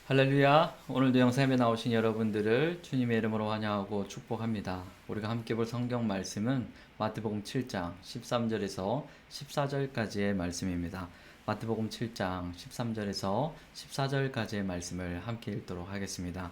할렐루야. 오늘도 영상에 나오신 여러분들을 주님의 이름으로 환영하고 축복합니다. 우리가 함께 볼 성경 말씀은 마태복음 7장 13절에서 14절까지의 말씀입니다. 마태복음 7장 13절에서 14절까지의 말씀을 함께 읽도록 하겠습니다.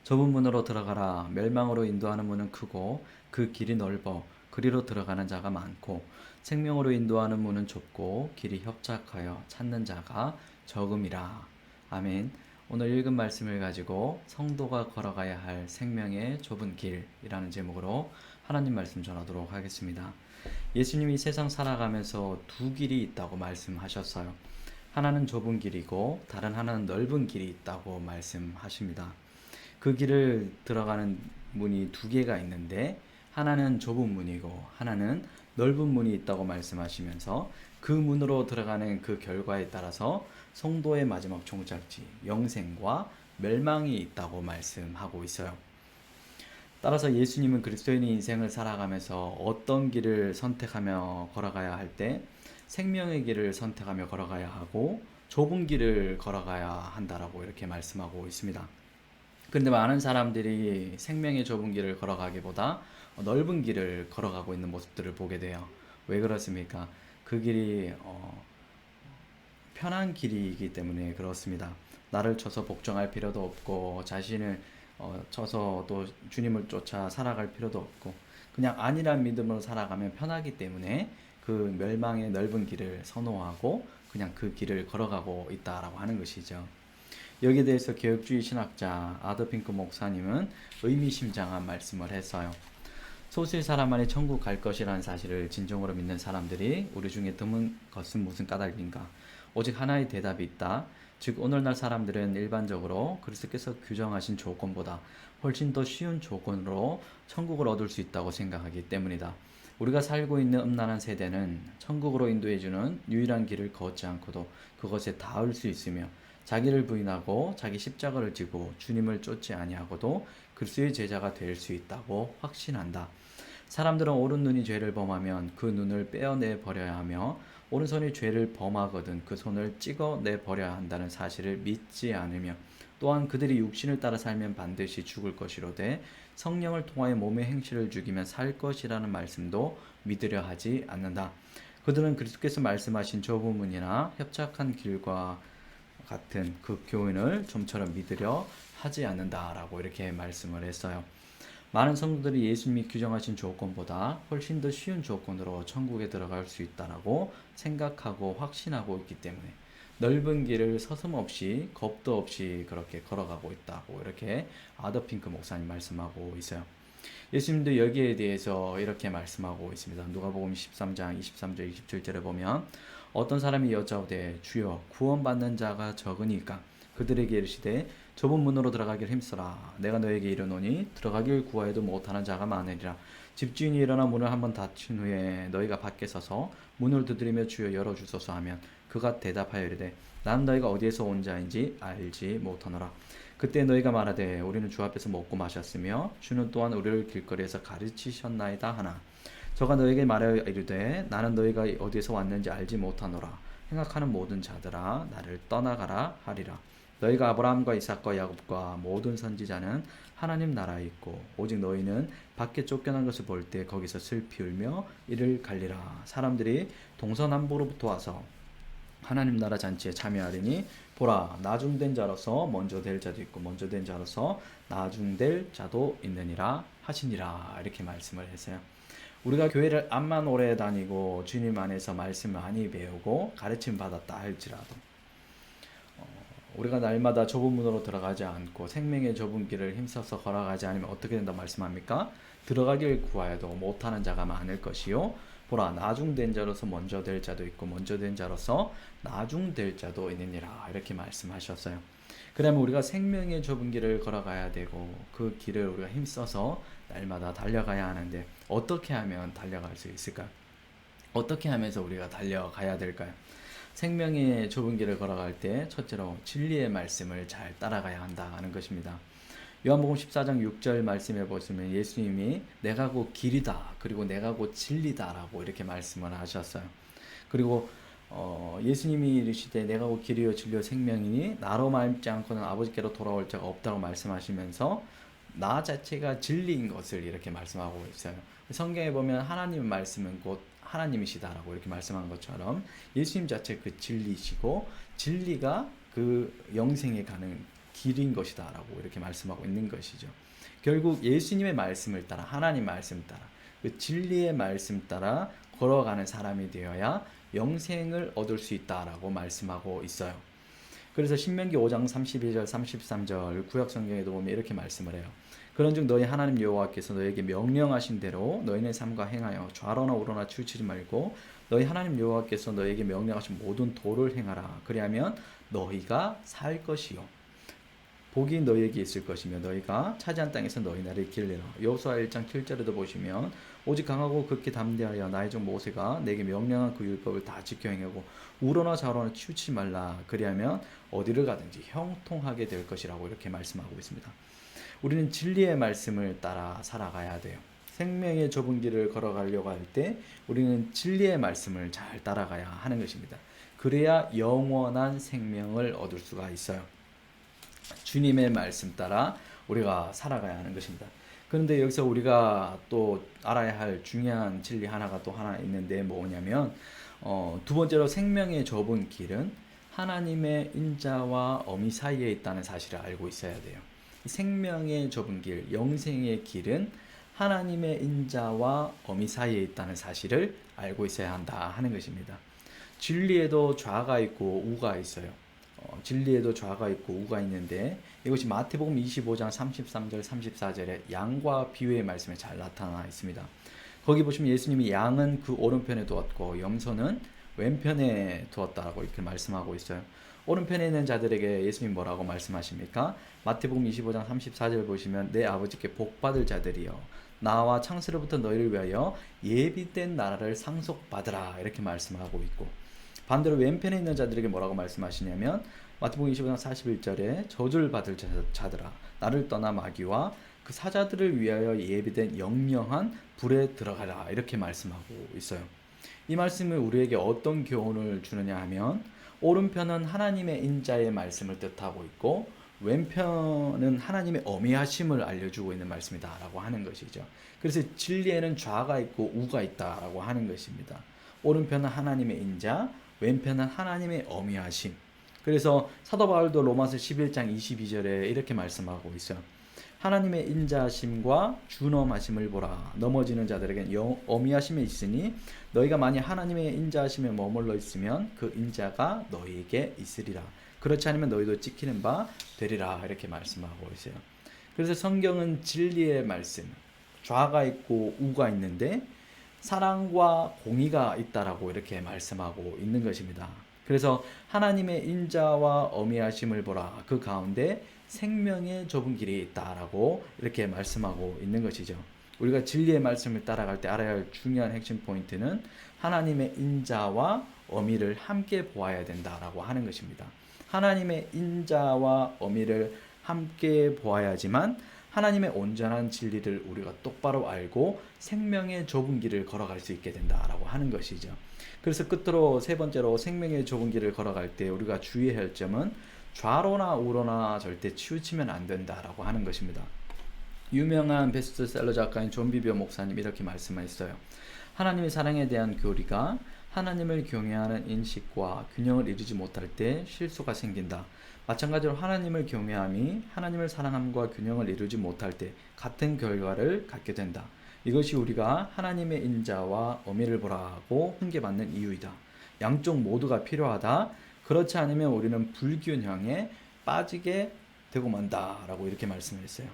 좁은 문으로 들어가라. 멸망으로 인도하는 문은 크고 그 길이 넓어 그리로 들어가는 자가 많고 생명으로 인도하는 문은 좁고 길이 협착하여 찾는 자가 적음이라. 아멘. 오늘 읽은 말씀을 가지고 성도가 걸어가야 할 생명의 좁은 길이라는 제목으로 하나님 말씀 전하도록 하겠습니다. 예수님이 세상 살아가면서 두 길이 있다고 말씀하셨어요. 하나는 좁은 길이고 다른 하나는 넓은 길이 있다고 말씀하십니다. 그 길을 들어가는 문이 두 개가 있는데 하나는 좁은 문이고 하나는 넓은 문이 있다고 말씀하시면서 그 문으로 들어가는 그 결과에 따라서 성도의 마지막 종착지, 영생과 멸망이 있다고 말씀하고 있어요. 따라서 예수님은 그리스도인의 인생을 살아가면서 어떤 길을 선택하며 걸어가야 할 때 생명의 길을 선택하며 걸어가야 하고 좁은 길을 걸어가야 한다라고 이렇게 말씀하고 있습니다. 그런데 많은 사람들이 생명의 좁은 길을 걸어가기보다 넓은 길을 걸어가고 있는 모습들을 보게 돼요. 왜 그렇습니까? 그 길이 편한 길이기 때문에 그렇습니다. 나를 쳐서 복종할 필요도 없고 자신을 쳐서 또 주님을 쫓아 살아갈 필요도 없고 그냥 안일한 믿음으로 살아가면 편하기 때문에 그 멸망의 넓은 길을 선호하고 그냥 그 길을 걸어가고 있다라고 하는 것이죠. 여기에 대해서 개혁주의 신학자 아더핑크 목사님은 의미심장한 말씀을 했어요. 소수의 사람만이 천국 갈 것이라는 사실을 진정으로 믿는 사람들이 우리 중에 드문 것은 무슨 까닭인가? 오직 하나의 대답이 있다. 즉 오늘날 사람들은 일반적으로 그리스도께서 규정하신 조건보다 훨씬 더 쉬운 조건으로 천국을 얻을 수 있다고 생각하기 때문이다. 우리가 살고 있는 음란한 세대는 천국으로 인도해주는 유일한 길을 걷지 않고도 그것에 닿을 수 있으며 자기를 부인하고 자기 십자가를 지고 주님을 쫓지 아니하고도 그리스도의 제자가 될 수 있다고 확신한다. 사람들은 오른 눈이 죄를 범하면 그 눈을 떼어내 버려야 하며 오른손이 죄를 범하거든 그 손을 찍어내 버려야 한다는 사실을 믿지 않으며 또한 그들이 육신을 따라 살면 반드시 죽을 것이로되 성령을 통하여 몸의 행실을 죽이면 살 것이라는 말씀도 믿으려 하지 않는다. 그들은 그리스도께서 말씀하신 좁은 문이나 협착한 길과 같은 그 교훈을 좀처럼 믿으려 하지 않는다라고 이렇게 말씀을 했어요. 많은 성도들이 예수님이 규정하신 조건보다 훨씬 더 쉬운 조건으로 천국에 들어갈 수 있다라고 생각하고 확신하고 있기 때문에 넓은 길을 서슴없이 겁도 없이 그렇게 걸어가고 있다고 이렇게 아더핑크 목사님 말씀하고 있어요. 예수님도 여기에 대해서 이렇게 말씀하고 있습니다. 누가복음 13장 23절 27절에 보면 어떤 사람이 여짜오되 주여 구원받는 자가 적으니까 그들에게 이르시되 좁은 문으로 들어가길 힘쓰라. 내가 너에게 이르노니 들어가길 구하여도 못하는 자가 많으리라. 집주인이 일어나 문을 한번 닫힌 후에 너희가 밖에 서서 문을 두드리며 주여 열어주소서 하면 그가 대답하여 이르되 나는 너희가 어디에서 온 자인지 알지 못하노라. 그때 너희가 말하되 우리는 주 앞에서 먹고 마셨으며 주는 또한 우리를 길거리에서 가르치셨나이다 하나 저가 너에게 말하여 이르되 나는 너희가 어디에서 왔는지 알지 못하노라. 행악하는 모든 자들아 나를 떠나가라 하리라. 너희가 아브라함과 이삭과 야곱과 모든 선지자는 하나님 나라에 있고 오직 너희는 밖에 쫓겨난 것을 볼 때 거기서 슬피 울며 이를 갈리라. 사람들이 동서남북으로부터 와서 하나님 나라 잔치에 참여하리니 보라 나중된 자로서 먼저 될 자도 있고 먼저 된 자로서 나중될 자도 있느니라 하시니라. 이렇게 말씀을 했어요. 우리가 교회를 암만 오래 다니고 주님 안에서 말씀을 많이 배우고 가르침 받았다 할지라도 우리가 날마다 좁은 문으로 들어가지 않고 생명의 좁은 길을 힘써서 걸어가지 않으면 어떻게 된다고 말씀합니까? 들어가길 구하여도 못하는 자가 많을 것이요 보라 나중된 자로서 먼저 될 자도 있고 먼저 된 자로서 나중될 자도 있느니라. 이렇게 말씀하셨어요. 그러면 우리가 생명의 좁은 길을 걸어가야 되고 그 길을 우리가 힘써서 날마다 달려가야 하는데 어떻게 하면 달려갈 수 있을까요? 어떻게 하면서 우리가 달려가야 될까요? 생명의 좁은 길을 걸어갈 때 첫째로 진리의 말씀을 잘 따라가야 한다는 것입니다. 요한복음 14장 6절 말씀해 보시면 예수님이 내가 곧 길이다 그리고 내가 곧 진리다라고 이렇게 말씀을 하셨어요. 그리고 예수님이 이르시되 내가 곧 길이요 진리요 생명이니 나로 말미암지 않고는 아버지께로 돌아올 자가 없다고 말씀하시면서 나 자체가 진리인 것을 이렇게 말씀하고 있어요. 성경에 보면 하나님의 말씀은 곧 하나님이시다라고 이렇게 말씀한 것처럼 예수님 자체 그 진리시고 진리가 그 영생에 가는 길인 것이다라고 이렇게 말씀하고 있는 것이죠. 결국 예수님의 말씀을 따라 하나님 말씀 따라 그 진리의 말씀 따라 걸어가는 사람이 되어야 영생을 얻을 수 있다라고 말씀하고 있어요. 그래서 신명기 5장 32절 33절 구약 성경에도 보면 이렇게 말씀을 해요. 그런즉 너희 하나님 여호와께서 너에게 명령하신 대로 너희의 삶과 행하여 좌로나 우로나 치우치지 말고 너희 하나님 여호와께서 너에게 명령하신 모든 도를 행하라. 그리하면 너희가 살 것이요 복이 너희에게 있을 것이며 너희가 차지한 땅에서 너희 나라를 기르리라. 여호수아 1장 7절에도 보시면 오직 강하고 극히 담대하여 나의 종 모세가 내게 명령한 그 율법을 다 지켜 행하고 우로나 좌로나 치우치지 말라. 그리하면 어디를 가든지 형통하게 될 것이라고 이렇게 말씀하고 있습니다. 우리는 진리의 말씀을 따라 살아가야 돼요. 생명의 좁은 길을 걸어가려고 할 때 우리는 진리의 말씀을 잘 따라가야 하는 것입니다. 그래야 영원한 생명을 얻을 수가 있어요. 주님의 말씀 따라 우리가 살아가야 하는 것입니다. 그런데 여기서 우리가 또 알아야 할 중요한 진리 하나가 또 하나 있는데 뭐냐면 두 번째로 생명의 좁은 길은 하나님의 인자와 어미 사이에 있다는 사실을 알고 있어야 돼요. 생명의 좁은 길, 영생의 길은 하나님의 인자와 어미 사이에 있다는 사실을 알고 있어야 한다 하는 것입니다. 진리에도 좌가 있고 우가 있어요. 진리에도 좌가 있고 우가 있는데 이것이 마태복음 25장 33절 34절에 양과 비유의 말씀에 잘 나타나 있습니다. 거기 보시면 예수님이 양은 그 오른편에 두었고 염소는 왼편에 두었다고 이렇게 말씀하고 있어요. 오른편에 있는 자들에게 예수님 뭐라고 말씀하십니까? 마태복음 25장 34절 보시면 내 아버지께 복받을 자들이여 나와 창세로부터 너희를 위하여 예비된 나라를 상속받으라 이렇게 말씀하고 있고 반대로 왼편에 있는 자들에게 뭐라고 말씀하시냐면 마태복음 25장 41절에 저주를 받을 자들아 나를 떠나 마귀와 그 사자들을 위하여 예비된 영영한 불에 들어가라 이렇게 말씀하고 있어요. 이 말씀은 우리에게 어떤 교훈을 주느냐 하면 오른편은 하나님의 인자의 말씀을 뜻하고 있고 왼편은 하나님의 어미하심을 알려주고 있는 말씀이다 라고 하는 것이죠. 그래서 진리에는 좌가 있고 우가 있다라고 하는 것입니다. 오른편은 하나님의 인자, 왼편은 하나님의 어미하심. 그래서 사도 바울도 로마서 11장 22절에 이렇게 말씀하고 있어요. 하나님의 인자하심과 준엄하심을 보라. 넘어지는 자들에겐 어미하심이 있으니 너희가 만약 하나님의 인자하심에 머물러 있으면 그 인자가 너희에게 있으리라. 그렇지 않으면 너희도 찍히는 바 되리라. 이렇게 말씀하고 있어요. 그래서 성경은 진리의 말씀, 좌가 있고 우가 있는데 사랑과 공의가 있다라고 이렇게 말씀하고 있는 것입니다. 그래서 하나님의 인자와 어미하심을 보라. 그 가운데 생명의 좁은 길이 있다라고 이렇게 말씀하고 있는 것이죠. 우리가 진리의 말씀을 따라갈 때 알아야 할 중요한 핵심 포인트는 하나님의 인자와 어미를 함께 보아야 된다라고 하는 것입니다. 하나님의 인자와 어미를 함께 보아야지만 하나님의 온전한 진리를 우리가 똑바로 알고 생명의 좁은 길을 걸어갈 수 있게 된다라고 하는 것이죠. 그래서 끝으로 세 번째로 생명의 좁은 길을 걸어갈 때 우리가 주의해야 할 점은 좌로나 우로나 절대 치우치면 안 된다라고 하는 것입니다. 유명한 베스트셀러 작가인 존 비비어 목사님 이렇게 말씀하셨어요. 하나님의 사랑에 대한 교리가 하나님을 경외하는 인식과 균형을 이루지 못할 때 실수가 생긴다. 마찬가지로 하나님을 경외함이 하나님을 사랑함과 균형을 이루지 못할 때 같은 결과를 갖게 된다. 이것이 우리가 하나님의 인자와 어미를 보라고 훈계받는 이유이다. 양쪽 모두가 필요하다. 그렇지 않으면 우리는 불균형에 빠지게 되고 만다라고 이렇게 말씀했어요.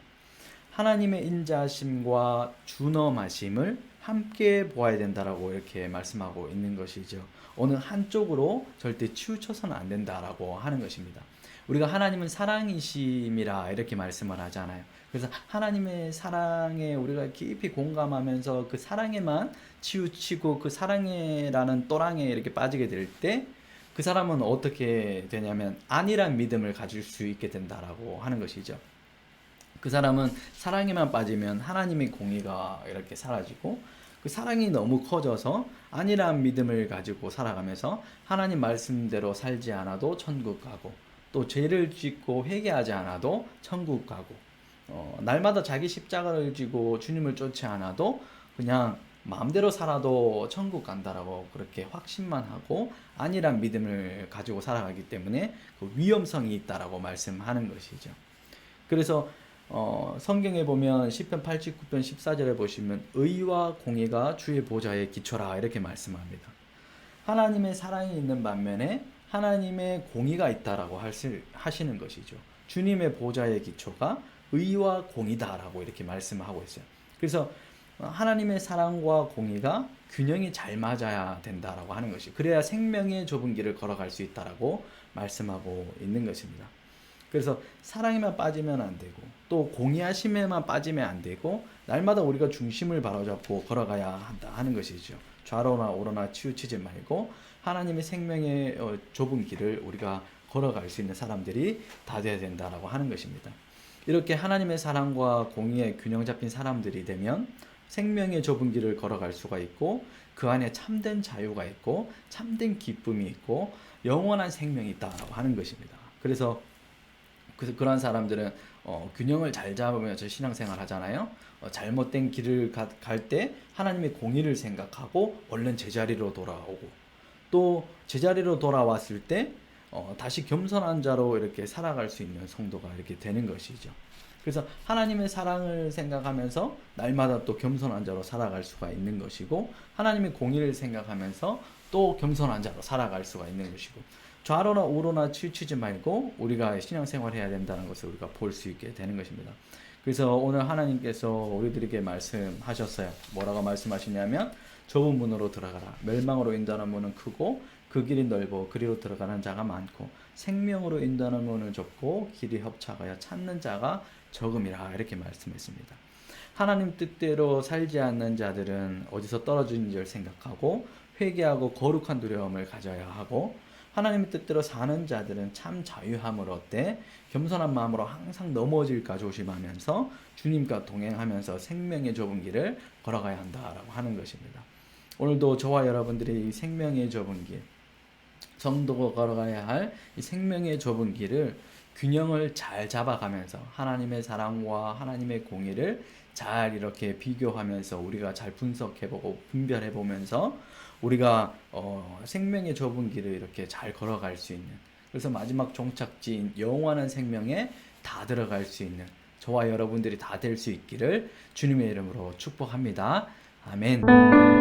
하나님의 인자하심과 준엄하심을 함께 보아야 된다라고 이렇게 말씀하고 있는 것이죠. 어느 한쪽으로 절대 치우쳐서는 안 된다라고 하는 것입니다. 우리가 하나님은 사랑이심이라 이렇게 말씀을 하잖아요. 그래서 하나님의 사랑에 우리가 깊이 공감하면서 그 사랑에만 치우치고 그 사랑에라는 또랑에 이렇게 빠지게 될 때 그 사람은 어떻게 되냐면 안일한 믿음을 가질 수 있게 된다라고 하는 것이죠. 그 사람은 사랑에만 빠지면 하나님의 공의가 이렇게 사라지고 그 사랑이 너무 커져서 안일한 믿음을 가지고 살아가면서 하나님 말씀대로 살지 않아도 천국 가고, 또 죄를 짓고 회개하지 않아도 천국 가고, 날마다 자기 십자가를 지고 주님을 쫓지 않아도 그냥 마음대로 살아도 천국 간다라고 그렇게 확신만 하고 안일한 믿음을 가지고 살아가기 때문에 그 위험성이 있다라고 말씀하는 것이죠. 그래서 성경에 보면 시편 89편 14절에 보시면 의와 공의가 주의 보좌의 기초라 이렇게 말씀합니다. 하나님의 사랑이 있는 반면에 하나님의 공의가 있다라고 하시는 것이죠. 주님의 보좌의 기초가 의와 공의다라고 이렇게 말씀하고 있어요. 그래서 하나님의 사랑과 공의가 균형이 잘 맞아야 된다라고 하는 것이, 그래야 생명의 좁은 길을 걸어갈 수 있다라고 말씀하고 있는 것입니다. 그래서 사랑에만 빠지면 안 되고, 또 공의하심에만 빠지면 안 되고, 날마다 우리가 중심을 바로잡고 걸어가야 한다 하는 것이죠. 좌로나 우로나 치우치지 말고 하나님의 생명의 좁은 길을 우리가 걸어갈 수 있는 사람들이 다 되어야 된다라고 하는 것입니다. 이렇게 하나님의 사랑과 공의에 균형 잡힌 사람들이 되면 생명의 좁은 길을 걸어갈 수가 있고, 그 안에 참된 자유가 있고 참된 기쁨이 있고 영원한 생명이 있다라고 하는 것입니다. 그래서 그러한 사람들은 균형을 잘 잡으면서 신앙생활 하잖아요. 잘못된 길을 갈 때 하나님의 공의를 생각하고 얼른 제자리로 돌아오고, 또 제자리로 돌아왔을 때 다시 겸손한 자로 이렇게 살아갈 수 있는 성도가 이렇게 되는 것이죠. 그래서 하나님의 사랑을 생각하면서 날마다 또 겸손한 자로 살아갈 수가 있는 것이고, 하나님의 공의를 생각하면서 또 겸손한 자로 살아갈 수가 있는 것이고, 좌로나 우로나 치우치지 말고 우리가 신앙생활 해야 된다는 것을 우리가 볼 수 있게 되는 것입니다. 그래서 오늘 하나님께서 우리들에게 말씀하셨어요. 뭐라고 말씀하시냐면, 좁은 문으로 들어가라. 멸망으로 인도하는 문은 크고 그 길이 넓어 그리로 들어가는 자가 많고, 생명으로 인도하는 문은 좁고 길이 협착하여 찾는 자가 적음이라 이렇게 말씀했습니다. 하나님 뜻대로 살지 않는 자들은 어디서 떨어진 줄 생각하고 회개하고 거룩한 두려움을 가져야 하고, 하나님의 뜻대로 사는 자들은 참 자유함을 얻되 겸손한 마음으로 항상 넘어질까 조심하면서 주님과 동행하면서 생명의 좁은 길을 걸어가야 한다라고 하는 것입니다. 오늘도 저와 여러분들이 이 생명의 좁은 길, 성도가 걸어가야 할 이 생명의 좁은 길을 균형을 잘 잡아가면서 하나님의 사랑과 하나님의 공의를 잘 이렇게 비교하면서 우리가 잘 분석해보고 분별해보면서 우리가 생명의 좁은 길을 이렇게 잘 걸어갈 수 있는, 그래서 마지막 종착지인 영원한 생명에 다 들어갈 수 있는 저와 여러분들이 다 될 수 있기를 주님의 이름으로 축복합니다. 아멘.